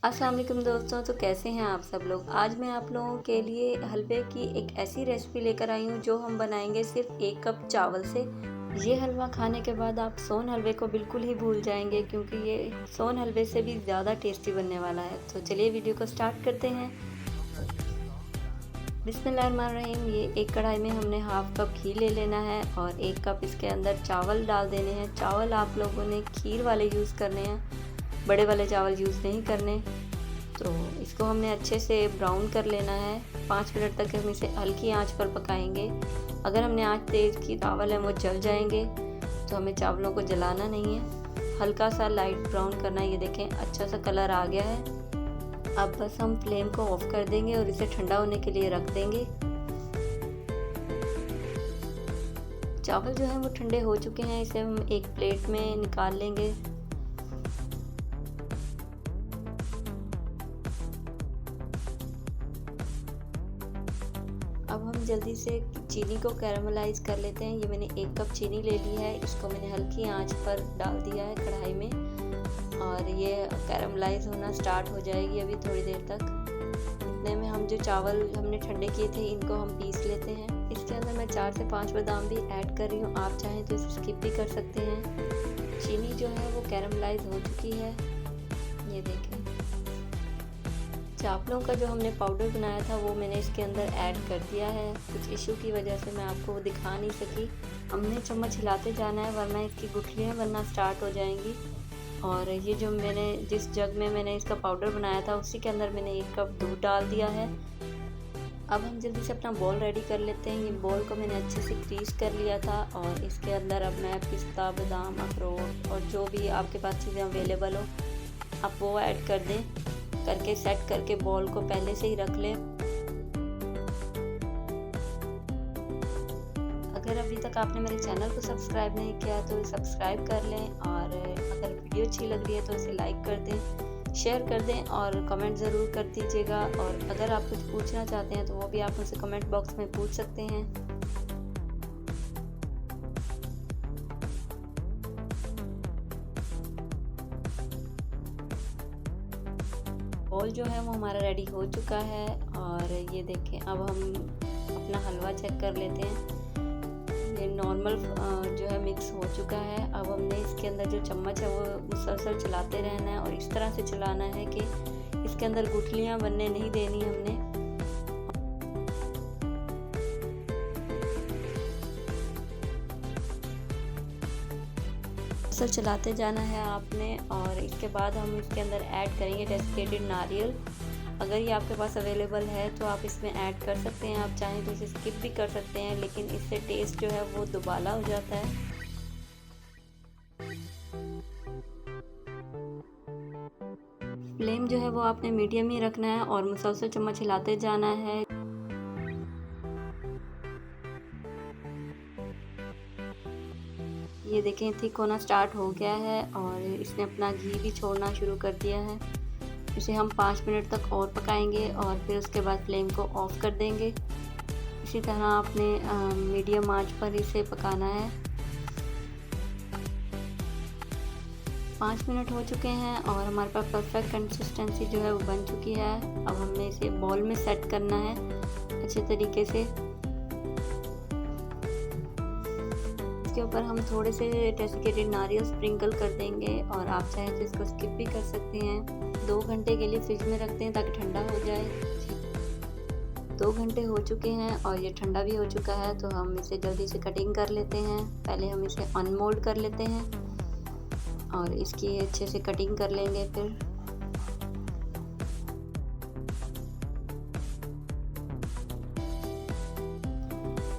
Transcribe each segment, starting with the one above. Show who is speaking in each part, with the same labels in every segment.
Speaker 1: अस्सलाम वालेकुम दोस्तों। तो कैसे हैं आप सब लोग। आज मैं आप लोगों के लिए हलवे की एक ऐसी रेसिपी लेकर आई हूँ जो हम बनाएंगे सिर्फ 1 कप चावल से। ये हलवा खाने के बाद आप सोन हलवे को बिल्कुल ही भूल जाएंगे, क्योंकि ये सोन हलवे से भी ज़्यादा टेस्टी बनने वाला है। तो चलिए वीडियो को स्टार्ट करते हैं। बिस्मिल्लाहिर्रहमानिर्रहीम। ये एक कढ़ाई में हमने हाफ कप घी ले लेना है और 1 कप इसके अंदर चावल डाल देने हैं। चावल आप लोगों ने खीर वाले यूज़ करने हैं, बड़े वाले चावल यूज़ नहीं करने। तो इसको हमने अच्छे से ब्राउन कर लेना है। 5 मिनट तक हम इसे हल्की आंच पर पकाएंगे। अगर हमने आंच तेज़ की, चावल है वो जल जाएंगे, तो हमें चावलों को जलाना नहीं है, हल्का सा लाइट ब्राउन करना है। ये देखें अच्छा सा कलर आ गया है। अब बस हम फ्लेम को ऑफ कर देंगे और इसे ठंडा होने के लिए रख देंगे। चावल जो है वो ठंडे हो चुके हैं, इसे हम एक प्लेट में निकाल लेंगे। अब हम जल्दी से चीनी को कैरामलाइज कर लेते हैं। ये मैंने 1 कप चीनी ले ली है, इसको मैंने हल्की आंच पर डाल दिया है कढ़ाई में और ये कैरामलाइज होना स्टार्ट हो जाएगी अभी थोड़ी देर तक। इतने में हम जो चावल हमने ठंडे किए थे इनको हम पीस लेते हैं। इसके अंदर मैं 4 से 5 बादाम भी ऐड कर रही हूँ, आप चाहें तो इसे स्किप भी कर सकते हैं। चीनी जो है वो कैरामलाइज हो चुकी है, ये देखें। चावलों का जो हमने पाउडर बनाया था वो मैंने इसके अंदर ऐड कर दिया है। कुछ इशू की वजह से मैं आपको वो दिखा नहीं सकी। हमने चम्मच हिलाते जाना है, वरना इसकी गुठलियाँ बनना स्टार्ट हो जाएंगी। और ये जो मैंने जिस जग में मैंने इसका पाउडर बनाया था उसी के अंदर मैंने 1 कप दूध डाल दिया है। अब हम जल्दी से अपना बॉल रेडी कर लेते हैं। ये बॉल को मैंने अच्छे से ग्रीस कर लिया था और इसके अंदर अब मैं पिस्ता, बादाम, अखरोट और जो भी आपके पास चीज़ें अवेलेबल हो आप वो ऐड कर दें। करके सेट करके बॉल को पहले से ही रख लें। अगर अभी तक आपने मेरे चैनल को सब्सक्राइब नहीं किया तो सब्सक्राइब कर लें और अगर वीडियो अच्छी लग रही है तो इसे लाइक कर दें, शेयर कर दें और कमेंट ज़रूर कर दीजिएगा। और अगर आप कुछ पूछना चाहते हैं तो वो भी आप मुझसे कमेंट बॉक्स में पूछ सकते हैं। बॉल जो है वो हमारा रेडी हो चुका है और ये देखें। अब हम अपना हलवा चेक कर लेते हैं। ये नॉर्मल जो है मिक्स हो चुका है। अब हमने इसके अंदर जो चम्मच है वो मुसलसल चलाते रहना है और इस तरह से चलाना है कि इसके अंदर गुठलियाँ बनने नहीं देनी हमने। मुसलसल चलाते जाना है आपने। और इसके बाद हम इसके अंदर ऐड करेंगे डेसिकेटेड नारियल। अगर ये आपके पास अवेलेबल है तो आप इसमें ऐड कर सकते हैं, आप चाहें तो इसे स्किप भी कर सकते हैं, लेकिन इससे टेस्ट जो है वो दुबाला हो जाता है। फ्लेम जो है वो आपने मीडियम ही रखना है और मुसलसल चम्मच हिलाते जाना है। ये देखें थिक होना स्टार्ट हो गया है और इसने अपना घी भी छोड़ना शुरू कर दिया है। इसे हम 5 मिनट तक और पकाएंगे और फिर उसके बाद फ्लेम को ऑफ कर देंगे। इसी तरह आपने मीडियम आंच पर इसे पकाना है। 5 मिनट हो चुके हैं और हमारे पास परफेक्ट कंसिस्टेंसी जो है वो बन चुकी है। अब हमें इसे बॉल में सेट करना है अच्छे तरीके से। इसके ऊपर हम थोड़े से डेसिकेटेड नारियल स्प्रिंकल कर देंगे और आप चाहें तो इसको स्किप भी कर सकते हैं। 2 घंटे के लिए फ्रिज में रखते हैं ताकि ठंडा हो जाए। 2 घंटे हो चुके हैं और ये ठंडा भी हो चुका है, तो हम इसे जल्दी से कटिंग कर लेते हैं। पहले हम इसे अनमोल्ड कर लेते हैं और इसकी अच्छे से कटिंग कर लेंगे। फिर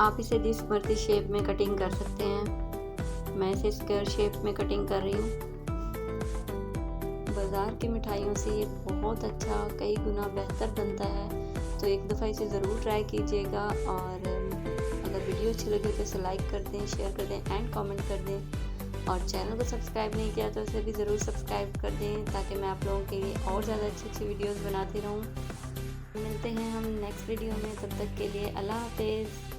Speaker 1: आप इसे जिस मर्जी शेप में कटिंग कर सकते हैं। मैं इसे स्क्वायर शेप में कटिंग कर रही हूँ। बाज़ार की मिठाइयों से ये बहुत अच्छा, कई गुना बेहतर बनता है, तो एक दफ़ा इसे ज़रूर ट्राई कीजिएगा। और अगर वीडियो अच्छी लगे तो इसे लाइक कर दें, शेयर कर दें एंड कमेंट कर दें। और चैनल को सब्सक्राइब नहीं किया तो इसे भी ज़रूर सब्सक्राइब कर दें ताकि मैं आप लोगों के लिए और ज़्यादा अच्छी अच्छी वीडियोज़ बनाती रहूँ। मिलते हैं हम नेक्स्ट वीडियो में, तब तक के लिए अल्लाह हाफिज़।